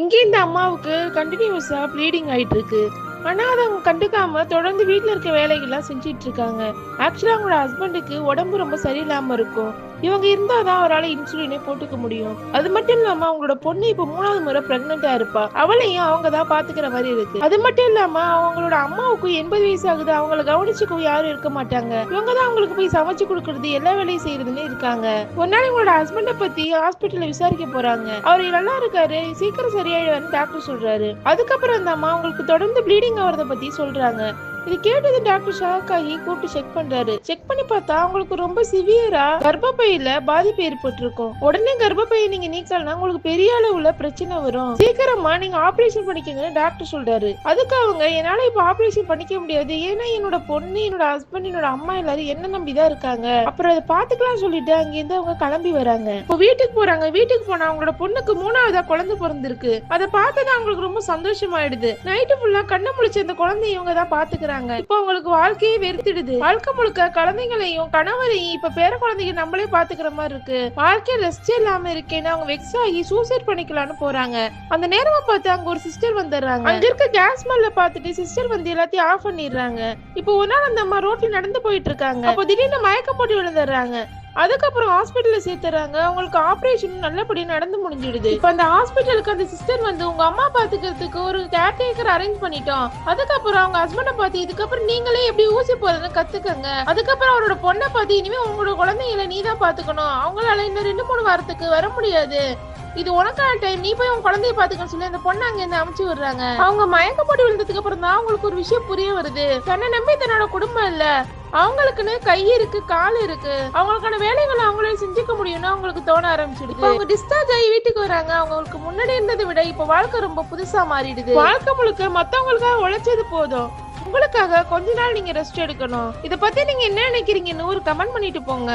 இங்கே இந்த அம்மாவுக்கு கண்டினியூஸா ப்ளீடிங் ஆயிட்டு இருக்கு. ஆனா அதை அவங்க கண்டுக்காம தொடர்ந்து வீட்டுல இருக்க வேலைகள்லாம் செஞ்சிட்டு இருக்காங்க. ஆக்சுவலா அவங்களோட ஹஸ்பண்டுக்கு உடம்பு ரொம்ப சரியில்லாம இருக்கும். இவங்க இருந்தாதான் அவரால் இன்சுலினே போட்டுக்க முடியும். அது மட்டும் இல்லாம அவங்களோட பொண்ணு இப்ப 3வது முறை பிரெக்னெண்டா இருப்பா. அவளையும் அவங்க தான் பாத்துக்கிற மாதிரி இருக்கு. அது மட்டும் இல்லாம அவங்களோட அம்மாவுக்கும் 80 வயசு ஆகுது. அவங்கள கவனிச்சுக்கவும் யாரும் இருக்க மாட்டாங்க. இவங்க தான் அவங்களுக்கு போய் சமைச்சு கொடுக்கறது எல்லா வேலையும் செய்யறதுன்னு இருக்காங்க. ஒரு நாள் இவங்களோட ஹஸ்பண்ட பத்தி ஹாஸ்பிட்டல்ல விசாரிக்க போறாங்க. அவரு நல்லா இருக்காரு, சீக்கிரம் சரியாயிடுவாருன்னு டாக்டர் சொல்றாரு. அதுக்கப்புறம் அந்த அம்மா அவங்களுக்கு தொடர்ந்து ப்ளீடிங் ஆகிறத பத்தி சொல்றாங்க. இது கேட்டது டாக்டர் ஷாக் ஆகி கூப்பிட்டு செக் பண்றாரு. செக் பண்ணி பார்த்தா அவங்களுக்கு ரொம்ப சிவியரா கர்ப்பப்பையில பாதிப்பு ஏற்பட்டிருக்கும். உடனே கர்ப்பப்பையை நீங்க நீக்கலாம் உங்களுக்கு பெரிய அளவுல பிரச்சனை வரும், சீக்கிரமா நீங்க ஆபரேஷன் பண்ணிக்கங்கன்னு டாக்டர் சொல்றாரு. அதுக்கு அவங்க என்னால இப்ப ஆபரேஷன் பண்ணிக்க முடியாது, ஏன்னா என்னோட பொண்ணு, என்னோட ஹஸ்பண்ட், என்னோட அம்மா எல்லாரும் என்ன நம்பிதான் இருக்காங்க, அப்புறம் அதை பாத்துக்கலாம் சொல்லிட்டு அங்கிருந்து அவங்க கிளம்பி வராங்க. இப்போ வீட்டுக்கு போறாங்க. வீட்டுக்கு போனா அவங்களோட பொண்ணுக்கு 3வதா குழந்தை பிறந்திருக்கு. அதை பார்த்தது அவங்களுக்கு ரொம்ப சந்தோஷமாயிடுது. நைட்டு ஃபுல்லா கண்ணு முழிச்சு அந்த குழந்தைய இவங்க தான் பாத்துக்கிறாங்க. இப்ப அவங்களுக்கு வாழ்க்கையே வெறுத்துடுது. வாழ்க்கை முழுக்க குழந்தைங்களையும் கணவரையும் இப்ப பேர குழந்தைங்க நம்மளே பாத்துக்கிற மாதிரி இருக்கு. வாழ்க்கைய ரெஸ்ட் இல்லாம இருக்கேன்னு அவங்க வெக்ஸ் ஆகி சூசைட் பண்ணிக்கலாம்னு போறாங்க. அந்த நேரமா பார்த்து அங்க ஒரு சிஸ்டர் வந்துடுறாங்க. அங்க இருக்க கேஸ் ஸ்மெல்ல பார்த்துட்டு சிஸ்டர் வந்து எல்லாத்தையும் ஆஃப் பண்ணிடுறாங்க. இப்போ ஒரு நாள் அந்த அம்மா ரோட்ல நடந்து போயிட்டு இருக்காங்க. அப்போ திடீர்னு மயக்கம் போட்டு விழுந்துடுறாங்க. அதுக்கப்புறம் ஹாஸ்பிட்டல்ல சேர்த்துறாங்க. அவங்களுக்கு ஆபரேஷன் நல்லபடியா நடந்து முடிஞ்சிடுது. இப்ப அந்த ஹாஸ்பிட்டலுக்கு அந்த சிஸ்டர் வந்து உங்க அம்மா பாத்துக்கிறதுக்கு ஒரு கேர்டேக்கர் அரேஞ்ச் பண்ணிட்டோம். அதுக்கப்புறம் அவங்க ஹஸ்பண்ட பார்த்து இதுக்கப்புறம் நீங்களே எப்படி ஊசி போறதுன்னு கத்துக்கங்க. அதுக்கப்புறம் அவரோட பொண்ணை பார்த்து இனிமே உங்களோட குழந்தைகளை நீ தான் பாத்துக்கணும், அவங்களால இன்னும் 2-3 வாரத்துக்கு வர முடியாது, இது உனக்கான டைம், நீ போய் உன் குழந்தைய பாத்துக்கன்னு சொல்லி அந்த பொண்ணு அங்க இருந்து அமுச்சு விடுறாங்க. அவங்க மயக்கப்பட்டு விழுந்ததுக்கு அப்புறம் தான் அவங்களுக்கு ஒரு விஷயம் புரிய வருது. தன்னை நம்பி தன்னோட குடும்பம் இல்ல, அவங்களுக்குன்னு கை இருக்கு, கால் இருக்கு, அவங்களுக்கான வேலைகளை அவங்களே செஞ்சுக்க முடியும்னு அவங்களுக்கு தோண ஆரம்பிச்சிடுது. அவங்க டிஸ்சார்ஜ் ஆகி வீட்டுக்கு வராங்க. அவங்களுக்கு முன்னாடி இருந்ததை விட இப்ப வாழ்க்கை ரொம்ப புதுசா மாறிடுது. வாழ்க்கை முழுக்க மத்தவங்களுக்காக உழைச்சது போதும், உங்களுக்காக கொஞ்ச நாள் நீங்க ரெஸ்ட் எடுக்கணும். இத பத்தி நீங்க என்ன நினைக்கிறீங்கன்னு ஒரு கமெண்ட் பண்ணிட்டு போங்க.